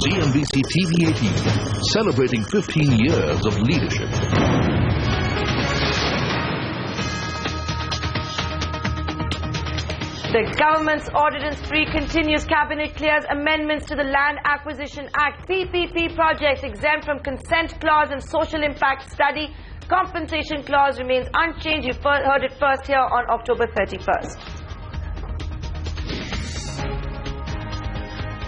CNBC TV18, celebrating 15 years of leadership. The government's Ordinance 3 continues. Cabinet clears amendments to the Land Acquisition Act PPP projects exempt from consent clause and social impact study. Compensation clause remains unchanged. You heard it first here on October 31st.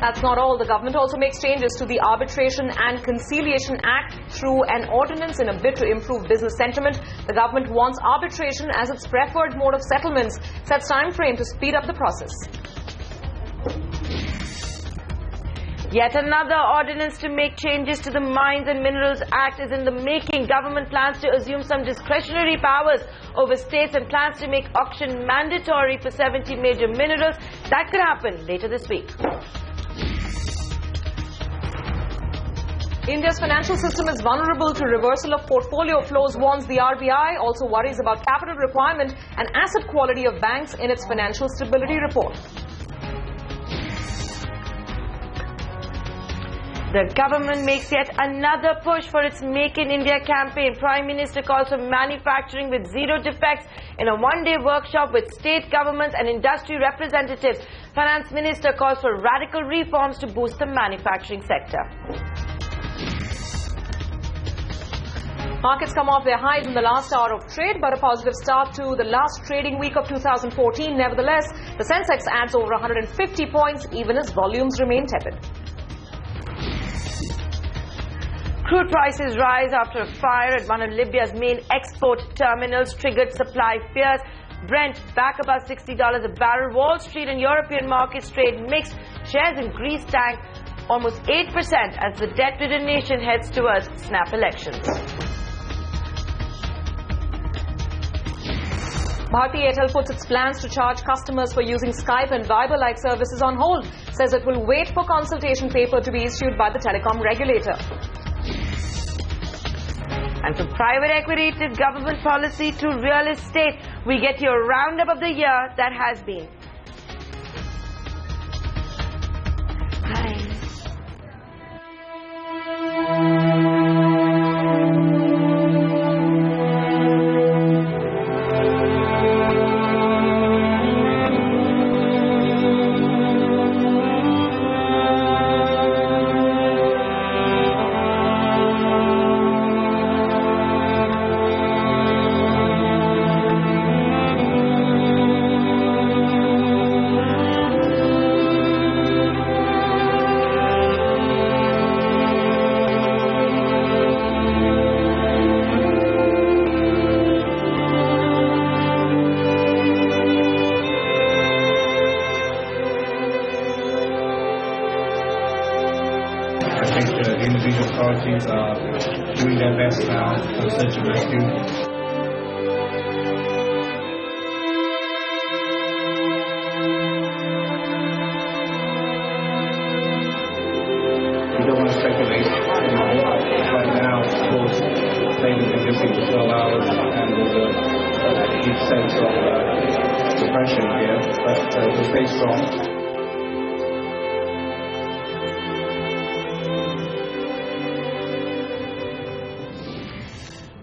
That's not all. The government also makes changes to the Arbitration and Conciliation Act through an ordinance in a bid to improve business sentiment. The government wants arbitration as its preferred mode of settlements, sets time frame to speed up the process. Yet another ordinance to make changes to the Mines and Minerals Act is in the making. Government plans to assume some discretionary powers over states and plans to make auction mandatory for 70 major minerals. That could happen later this week. India's financial system is vulnerable to reversal of portfolio flows, warns the RBI. Also worries about capital requirement and asset quality of banks in its financial stability report. The government makes yet another push for its Make in India campaign. Prime Minister calls for manufacturing with zero defects in a one-day workshop with state governments and industry representatives. Finance Minister calls for radical reforms to boost the manufacturing sector. Markets come off their highs in the last hour of trade, but a positive start to the last trading week of 2014. Nevertheless, the Sensex adds over 150 points, even as volumes remain tepid. Crude prices rise after a fire at one of Libya's main export terminals triggered supply fears. Brent back above $60 a barrel. Wall Street and European markets trade mixed. Shares in Greece tank almost 8% as the debt-ridden nation heads towards snap elections. Bharti Airtel puts its plans to charge customers for using Skype and Viber-like services on hold. Says it will wait for consultation paper to be issued by the telecom regulator. And from private equity to government policy to real estate, we get your roundup of the year that has been. Hi. I think the individual authorities are doing their best now for search and rescue. We don't want to speculate. Right now, of course, they've been missing for 12 hours and there's a huge sense of depression here, but we'll stay strong.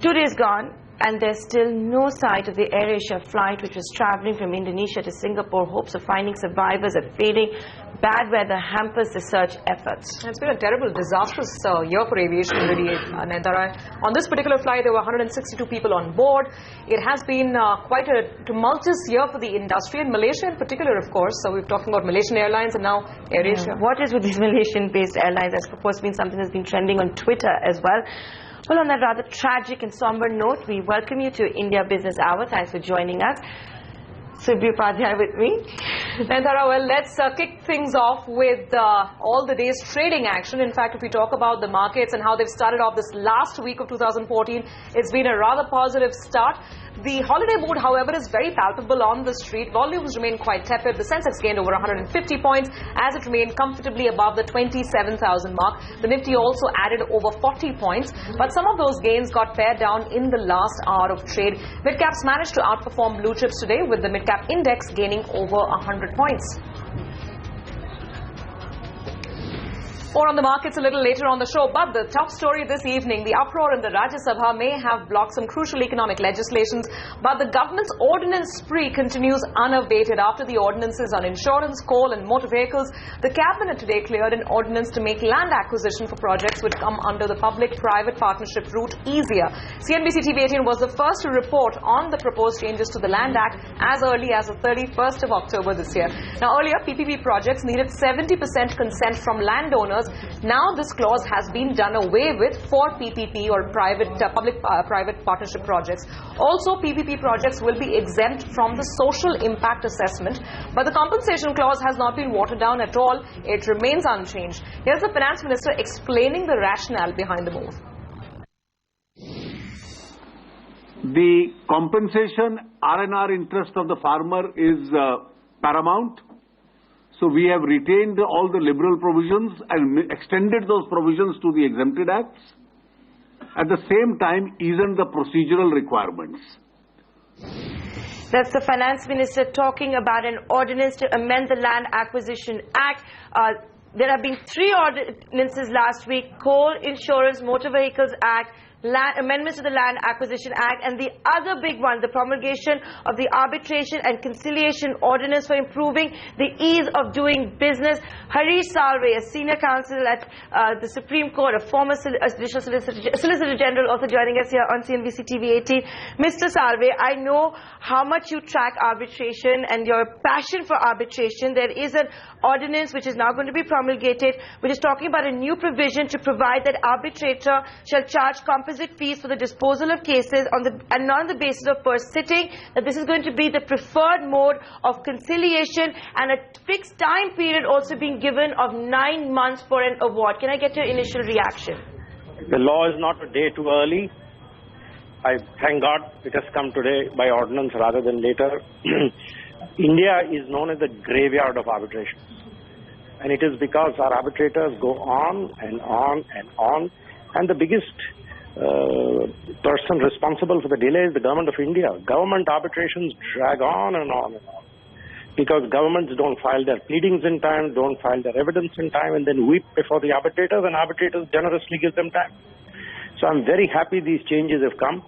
Two days gone, and there's still no sight of the AirAsia flight which was traveling from Indonesia to Singapore. Hopes of finding survivors are fading. Bad weather hampers the search efforts. It's been a terrible, disastrous year for aviation, really, Nandara. On this particular flight, there were 162 people on board. It has been quite a tumultuous year for the industry, and Malaysia in particular, of course. So we're talking about Malaysian Airlines and now AirAsia. What is with these Malaysian-based airlines? That's, of course, been something that's been trending on Twitter as well. Well, on that rather tragic and somber note, we welcome you to India Business Hour. Thanks for joining us. Subhi Upadhyay with me. Nandara, well, let's kick things off with all the day's trading action. In fact, if we talk about the markets and how they've started off this last week of 2014, it's been a rather positive start. The holiday mood, however, is very palpable on the street. Volumes remain quite tepid. The Sensex gained over 150 points as it remained comfortably above the 27,000 mark. The Nifty also added over 40 points, but some of those gains got pared down in the last hour of trade. Midcaps managed to outperform blue chips today, with the midcap index gaining over 100 points. More on the markets a little later on the show, but the top story this evening, the uproar in the Rajya Sabha may have blocked some crucial economic legislations, but the government's ordinance spree continues unabated. After the ordinances on insurance, coal and motor vehicles, the cabinet today cleared an ordinance to make land acquisition for projects which come under the public-private partnership route easier. CNBC TV18 was the first to report on the proposed changes to the Land Act as early as the 31st of October this year. Now, earlier, PPP projects needed 70% consent from landowners. Now this clause has been done away with for PPP or public-private partnership projects. Also, PPP projects will be exempt from the social impact assessment, but the compensation clause has not been watered down at all. It remains unchanged. Here's the Finance Minister explaining the rationale behind the move. The compensation R&R interest of the farmer is paramount. So we have retained all the liberal provisions and extended those provisions to the exempted acts. At the same time, eased the procedural requirements. That's the Finance Minister talking about an ordinance to amend the Land Acquisition Act. There have been 3 ordinances last week: Coal, Insurance, Motor Vehicles Act, amendments to the Land Acquisition Act, and the other big one, the promulgation of the Arbitration and Conciliation Ordinance for improving the ease of doing business. Harish Salve, a senior counsel at the Supreme Court, a former Additional Solicitor General, also joining us here on CNBC TV18. Mr. Salve, I know how much you track arbitration and your passion for arbitration. There is an ordinance which is now going to be promulgated, which is talking about a new provision to provide that arbitrator shall charge composite fees for the disposal of cases and not on the basis of per sitting, that this is going to be the preferred mode of conciliation, and a fixed time period also being given of 9 months for an award. Can I get your initial reaction? The law is not a day too early. I thank God it has come today by ordinance rather than later. India is known as the graveyard of arbitration. And it is because our arbitrators go on and on and on. And the biggest person responsible for the delay is the government of India. Government arbitrations drag on and on and on, because governments don't file their pleadings in time, don't file their evidence in time, and then weep before the arbitrators, and arbitrators generously give them time. So I'm very happy these changes have come,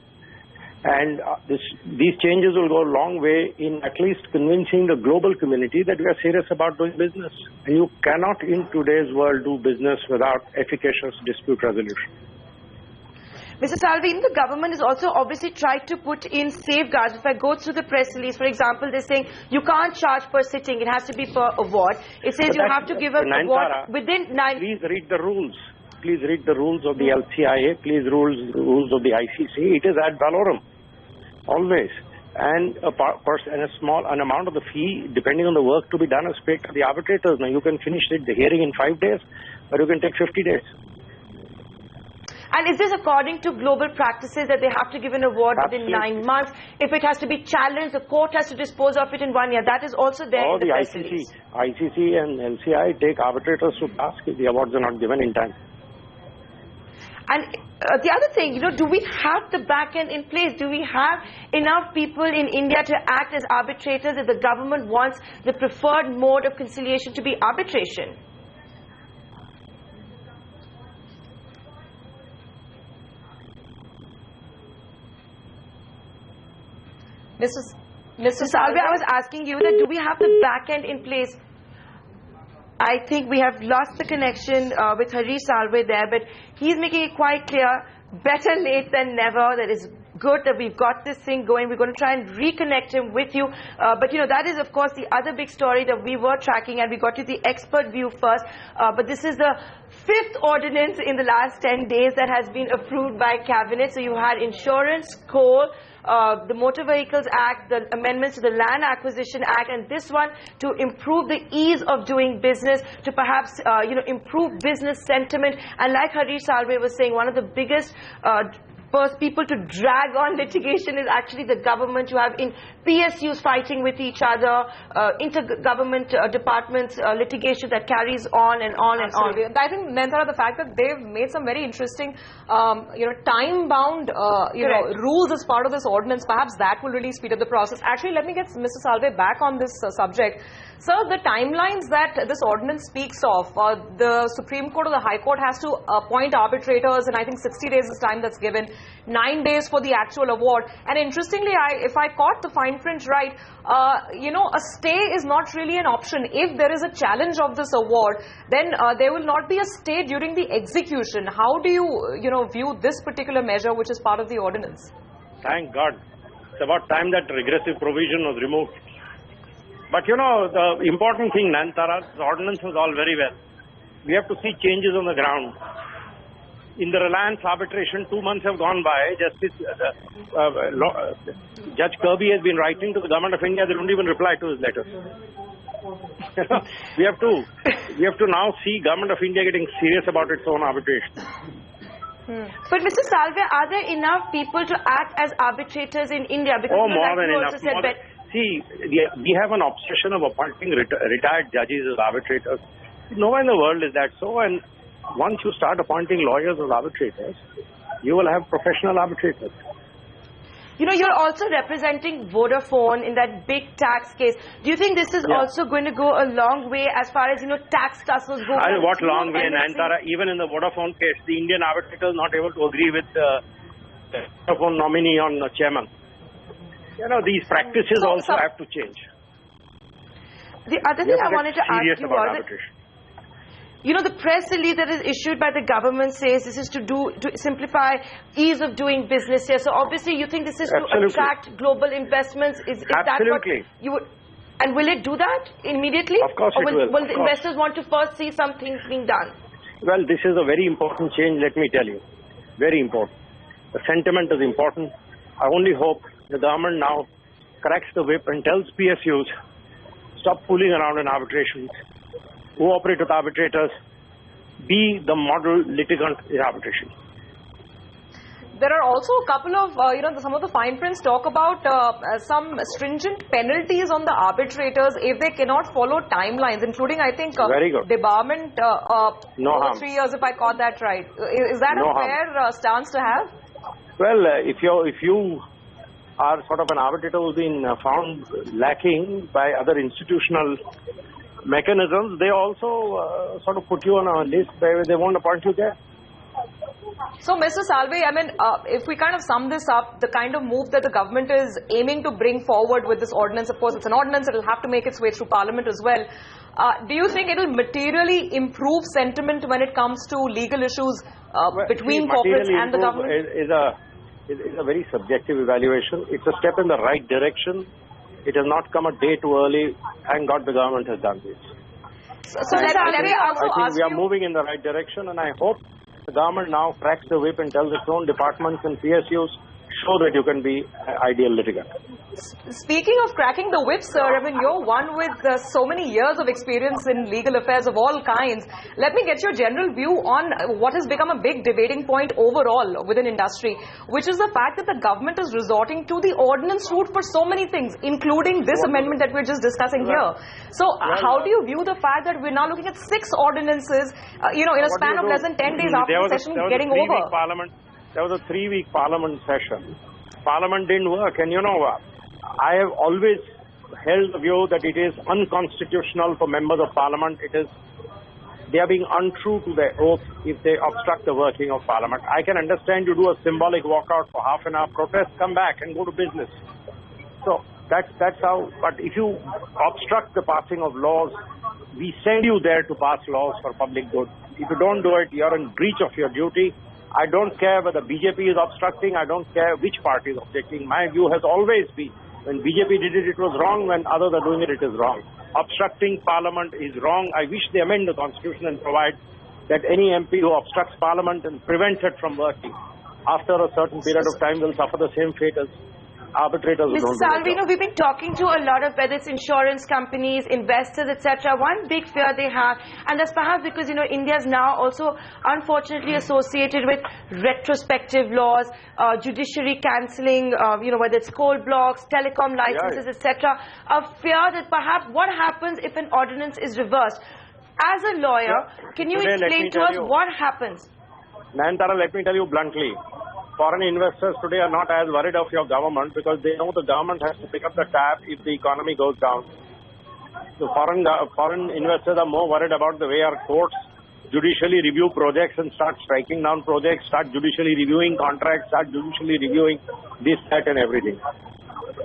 and these changes will go a long way in at least convincing the global community that we are serious about doing business. And you cannot in today's world do business without efficacious dispute resolution. Mr. Salve, the government has also obviously tried to put in safeguards. If I go through the press release, for example, they're saying you can't charge per sitting, it has to be per award. It says you have to give an award within 9... Please read the rules. Please read the rules of the LCIA. Please rules of the ICC. It is ad valorem, always. And an amount of the fee, depending on the work to be done, is paid to the arbitrators. Now, you can finish the hearing in 5 days, or you can take 50 days. And is this according to global practices that they have to give an award within 9 months? If it has to be challenged, the court has to dispose of it in 1 year. That is also there in the press release. ICC and LCI take arbitrators to task if the awards are not given in time. And the other thing, do we have the back end in place? Do we have enough people in India to act as arbitrators if the government wants the preferred mode of conciliation to be arbitration? Mr. Salve, I was asking you that do we have the back end in place? I think we have lost the connection with Harish Salve there, but he's making it quite clear, better late than never. That is good that we've got this thing going. We're going to try and reconnect him with you. But that is, of course, the other big story that we were tracking, and we got to the expert view first. But this is the 5th ordinance in the last 10 days that has been approved by Cabinet. So you had insurance, coal, the Motor Vehicles Act, the amendments to the Land Acquisition Act, and this one to improve the ease of doing business, to perhaps improve business sentiment. And like Harish Salve was saying, one of the biggest first people to drag on litigation is actually the government. You have in PSUs fighting with each other, intergovernment departments, litigation that carries on and on and Absolutely. on. I think, Nayantara, the fact that they've made some very interesting, time-bound, rules as part of this ordinance, perhaps that will really speed up the process. Actually, let me get Mr. Salve back on this subject. Sir, the timelines that this ordinance speaks of, the Supreme Court or the High Court has to appoint arbitrators, and I think 60 days is time that's given, 9 days for the actual award. And interestingly, if I caught the fine print right, a stay is not really an option. If there is a challenge of this award, then there will not be a stay during the execution. How do you, view this particular measure, which is part of the ordinance? Thank God. It's about time that regressive provision was removed. But the important thing, Nayantara, the ordinance was all very well. We have to see changes on the ground. In the Reliance arbitration, 2 months have gone by. Judge Kirby has been writing to the government of India. They don't even reply to his letters. We have to now see government of India getting serious about its own arbitration. But Mr. Salve, are there enough people to act as arbitrators in India? Because more than enough. See, we have an obsession of appointing retired judges as arbitrators. Nowhere in the world is that so. And once you start appointing lawyers as arbitrators, you will have professional arbitrators. You're also representing Vodafone in that big tax case. Do you think this is also going to go a long way as far as, tax tussles go? What long way, Nayantara? Even in the Vodafone case, the Indian arbitrators are not able to agree with the Vodafone nominee on the chairman. These practices also have to change. The other thing I wanted to ask you was, arbitration. The press release that is issued by the government says this is to simplify ease of doing business here. So obviously you think this is to attract global investments. Is that what you would? And will it do that immediately? Of course it will. Will the investors want to first see some things being done? Well, this is a very important change, let me tell you. Very important. The sentiment is important. I only hope the government now cracks the whip and tells PSUs, stop fooling around in arbitrations, cooperate with arbitrators, be the model litigant in arbitration. There are also a couple of, some of the fine prints talk about some stringent penalties on the arbitrators if they cannot follow timelines, including, I think, debarment over 3 years, if I caught that right. Is that a fair stance to have? Well, if you are sort of an arbitrator who's been found lacking by other institutional mechanisms, they also sort of put you on a list where they won't appoint you there. So, Mr. Salve, if we kind of sum this up, the kind of move that the government is aiming to bring forward with this ordinance, of course, it's an ordinance, it will have to make its way through Parliament as well. Do you think it will materially improve sentiment when it comes to legal issues between corporates and the government? Is a very subjective evaluation. It's a step in the right direction. It has not come a day too early. Thank God the government has done this. So let me also ask you. We are moving in the right direction, and I hope the government now cracks the whip and tells its own departments and PSUs, show that you can be an ideal litigant. Speaking of cracking the whip, sir, you're one with so many years of experience in legal affairs of all kinds. Let me get your general view on what has become a big debating point overall within industry, which is the fact that the government is resorting to the ordinance route for so many things, including this amendment that we're just discussing here. So how do you view the fact that we're now looking at 6 ordinances, in a span of less than 10 days after the session getting over? There was a 3-week Parliament session. Parliament didn't work, and I have always held the view that it is unconstitutional for members of Parliament. They are being untrue to their oath if they obstruct the working of Parliament. I can understand you do a symbolic walkout for half an hour, protest, come back and go to business. So that's how. But if you obstruct the passing of laws, we send you there to pass laws for public good. If you don't do it, you're in breach of your duty. I don't care whether BJP is obstructing. I don't care which party is objecting. My view has always been, when BJP did it, it was wrong. When others are doing it, it is wrong. Obstructing Parliament is wrong. I wish they amend the Constitution and provide that any MP who obstructs Parliament and prevents it from working, after a certain period of time, will suffer the same fate as arbitrators who Mr. don't do their Salvi, job. we've been talking to a lot of, whether it's insurance companies, investors, etc. One big fear they have, and that's perhaps because, India is now also unfortunately associated with retrospective laws, judiciary cancelling, whether it's coal blocks, telecom licenses, etc. A fear that perhaps what happens if an ordinance is reversed. As a lawyer, can you Today, let explain me to tell us you. what happens? Nayantara, let me tell you bluntly. Foreign investors today are not as worried of your government because they know the government has to pick up the tab if the economy goes down. The foreign investors are more worried about the way our courts judicially review projects and start striking down projects, start judicially reviewing contracts, start judicially reviewing this, that and everything.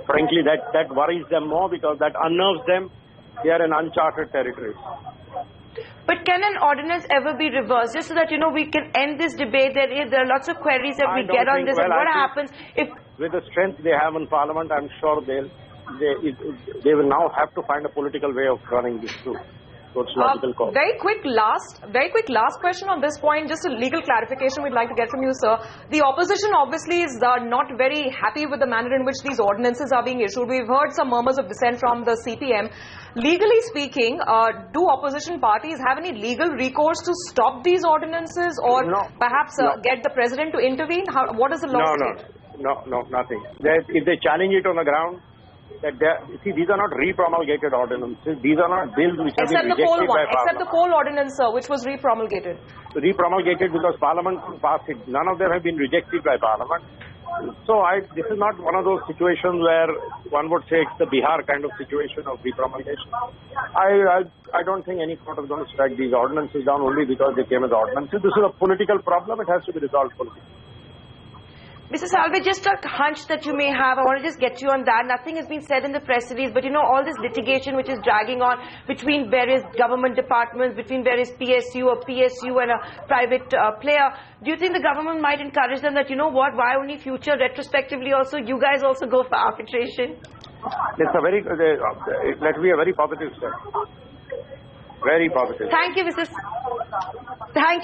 Frankly, that worries them more because that unnerves them. They are in uncharted territories. But can an ordinance ever be reversed? Just so that, we can end this debate. There are lots of queries that we get on this. And what happens if... With the strength they have in Parliament, I'm sure they will now have to find a political way of running this through. So it's logical call. Very quick last question on this point. Just a legal clarification we'd like to get from you, sir. The opposition obviously is not very happy with the manner in which these ordinances are being issued. We've heard some murmurs of dissent from the CPM. Legally speaking, do opposition parties have any legal recourse to stop these ordinances or perhaps get the president to intervene? What is the law state? No, nothing. If they challenge it on the ground, these are not repromulgated ordinances. These are not bills which have been rejected by Parliament. Except the coal ordinance, sir, which was repromulgated. Repromulgated because Parliament passed it. None of them have been rejected by Parliament. So this is not one of those situations where one would say it's the Bihar kind of situation of repromulgation. I don't think any court is going to strike these ordinances down only because they came as ordinances. This is a political problem. It has to be resolved politically. Mr. Salve, just a hunch that you may have, I want to just get you on that. Nothing has been said in the press release, but all this litigation which is dragging on between various government departments, between various PSU or PSU and a private player, do you think the government might encourage them that, why only future, retrospectively also, you guys also go for arbitration? It's that will be a very positive step. Very positive. Thank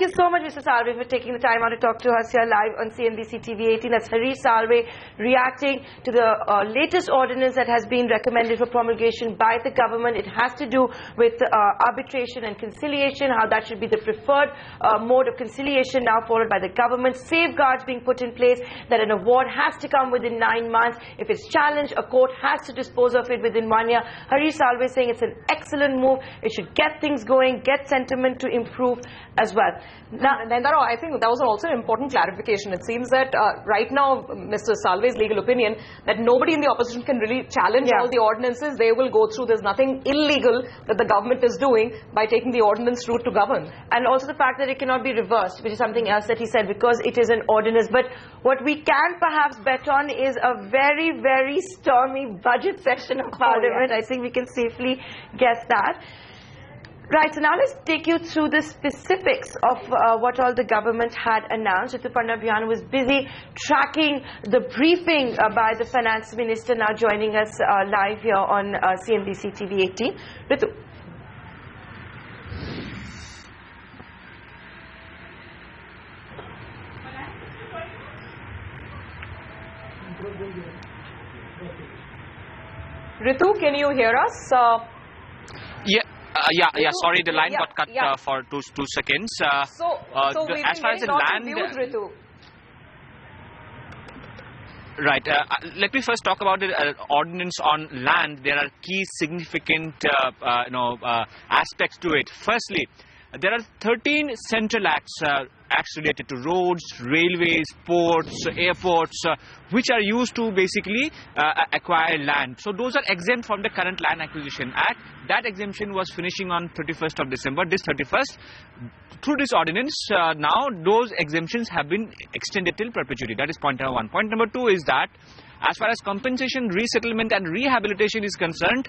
you so much, Mr. Salve, for taking the time out to talk to us here live on CNBC TV 18. That's Harish Salve reacting to the latest ordinance that has been recommended for promulgation by the government. It has to do with arbitration and conciliation, how that should be the preferred mode of conciliation now followed by the government. Safeguards being put in place that an award has to come within 9 months. If it's challenged, a court has to dispose of it within 1 year. Harish Salve is saying it's an excellent move. It should get things going, get sentiment to improve as well. Now, Nayantara, I think that was also an important clarification. It seems that right now, Mr. Salve's legal opinion, that nobody in the opposition can really challenge all the ordinances. They will go through. There's nothing illegal that the government is doing by taking the ordinance route to govern. And also the fact that it cannot be reversed, which is something else that he said, because it is an ordinance. But what we can perhaps bet on is a very, very stormy budget session of Parliament. I think we can safely guess that. Right, so now let's take you through the specifics of what all the government had announced. Ritu Parnabhiyan was busy tracking the briefing by the finance minister, now joining us live here on CNBC TV 18. Ritu. Ritu, can you hear us? Yeah. Sorry, the line got cut for two seconds. So as far as the land, Ritu. Right. Let me first talk about the ordinance on land. There are key significant aspects to it. Firstly, there are 13 central acts related to roads, railways, ports, airports, which are used to basically acquire land. So those are exempt from the current Land Acquisition Act. That exemption was finishing on 31st of December, this 31st. Through this ordinance, now those exemptions have been extended till perpetuity. That is point number one. Point number two is that as far as compensation, resettlement and rehabilitation is concerned,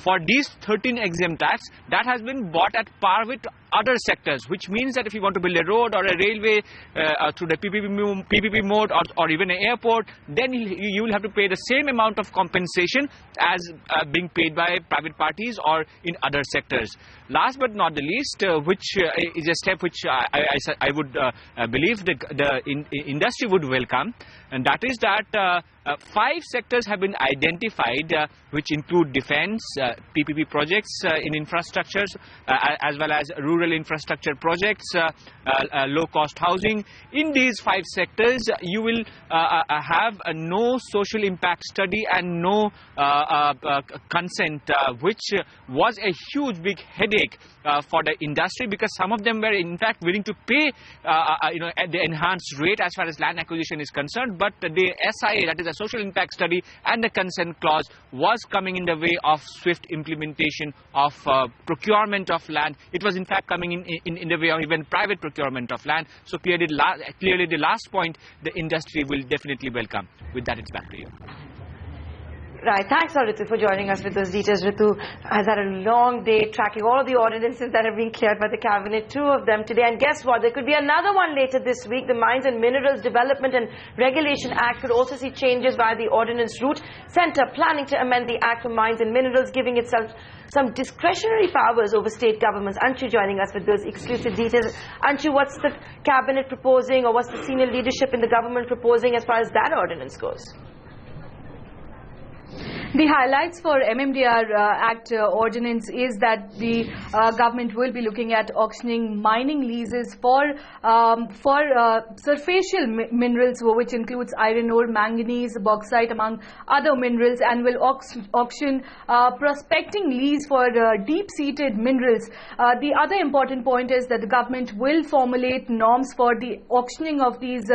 for these 13 exempt acts, that has been bought at par with other sectors, which means that if you want to build a road or a railway through the PPP mode or even an airport, then you will have to pay the same amount of compensation as being paid by private parties or in other sectors. Last but not the least, which is a step which I would believe the industry would welcome, and that is that 5 sectors have been identified which include defense, PPP projects in infrastructures, as well as rural infrastructure projects, low-cost housing. In these 5 sectors, you will have no social impact study and no consent, which was a huge big headache for the industry, because some of them were in fact willing to pay at the enhanced rate as far as land acquisition is concerned, but the SIA, that is a social impact study, and the consent clause was coming in the way of swift implementation of procurement of land. It was in fact coming in the way of even private procurement of land. So clearly the last point the industry will definitely welcome. With that, it's back to you. Right. Thanks, Ritu, for joining us with those details. Ritu has had a long day tracking all of the ordinances that have been cleared by the Cabinet, 2 of them today. And guess what? There could be another one later this week. The Mines and Minerals Development and Regulation Act could also see changes via the Ordinance route. Centre planning to amend the Act for Mines and Minerals, giving itself some discretionary powers over state governments. Anshu joining us with those exclusive details. Anshu, what's the Cabinet proposing, or what's the senior leadership in the government proposing as far as that ordinance goes? The highlights for MMDR Act ordinance is that the government will be looking at auctioning mining leases for surfacial minerals, which includes iron ore, manganese, bauxite, among other minerals, and will auction prospecting lease for deep-seated minerals. The other important point is that the government will formulate norms for the auctioning of these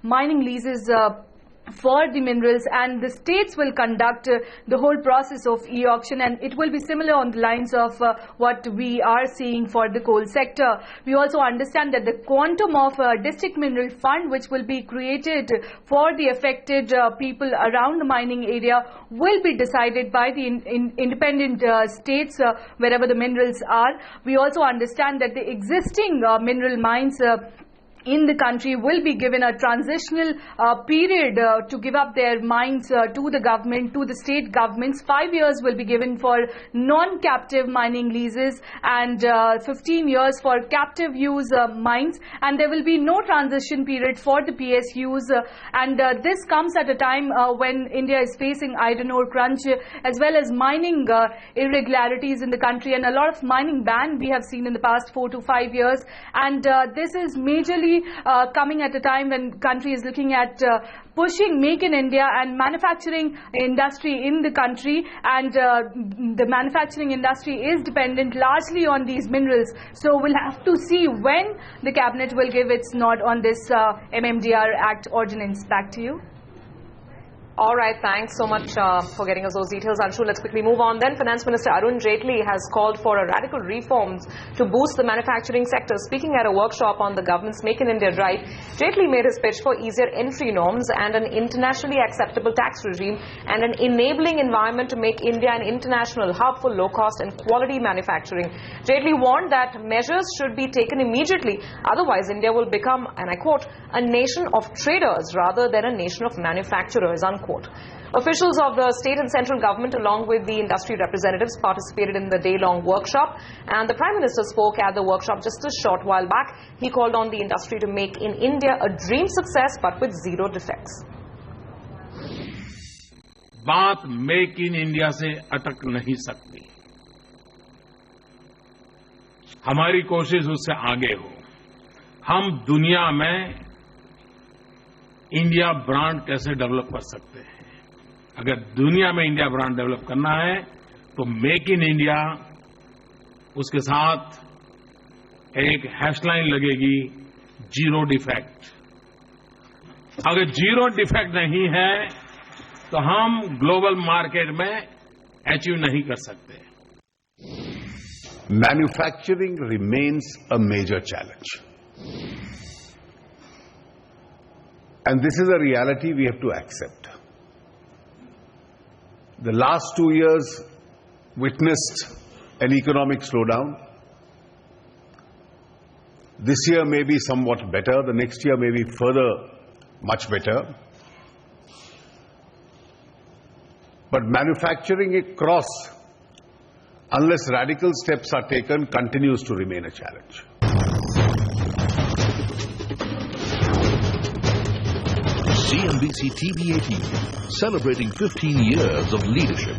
mining leases for the minerals, and the states will conduct the whole process of e-auction, and it will be similar on the lines of what we are seeing for the coal sector. We also understand that the quantum of district mineral fund which will be created for the affected people around the mining area will be decided by the independent states wherever the minerals are. We also understand that the existing mineral mines in the country will be given a transitional period to give up their mines to the government, to the state governments. 5 years will be given for non-captive mining leases and 15 years for captive use mines, and there will be no transition period for the PSUs, and this comes at a time when India is facing iron ore crunch as well as mining irregularities in the country, and a lot of mining ban we have seen in the past 4 to 5 years, and this is majorly coming at a time when country is looking at pushing Make in India and manufacturing industry in the country, and the manufacturing industry is dependent largely on these minerals. So we'll have to see when the Cabinet will give its nod on this MMDR Act ordinance. Back to you. All right, thanks so much for getting us those details, Anshu. Let's quickly move on then. Finance Minister Arun Jaitley has called for a radical reforms to boost the manufacturing sector. Speaking at a workshop on the government's Make in India drive, Jaitley made his pitch for easier entry norms and an internationally acceptable tax regime and an enabling environment to make India an international hub for low-cost and quality manufacturing. Jaitley warned that measures should be taken immediately, otherwise India will become, and I quote, a nation of traders rather than a nation of manufacturers, unquote. Officials of the state and central government along with the industry representatives participated in the day-long workshop, and the Prime Minister spoke at the workshop just a short while back. He called on the industry to make in India a dream success but with zero defects. बात make in India से अटक नहीं सकती. हमारी कोशिश उससे आगे हो. हम दुनिया में इंडिया ब्रांड कैसे डेवलप कर सकते हैं. अगर दुनिया में इंडिया ब्रांड डेवलप करना है तो मेक इन इंडिया, उसके साथ एक हैशलाइन लगेगी, जीरो डिफेक्ट. अगर जीरो डिफेक्ट नहीं है तो हम ग्लोबल मार्केट में अचीव नहीं कर सकते. Manufacturing remains a major challenge. And this is a reality we have to accept. The last 2 years witnessed an economic slowdown. This year may be somewhat better, the next year may be further much better. But manufacturing across, unless radical steps are taken, continues to remain a challenge. CNBC TV 18, celebrating 15 years of leadership.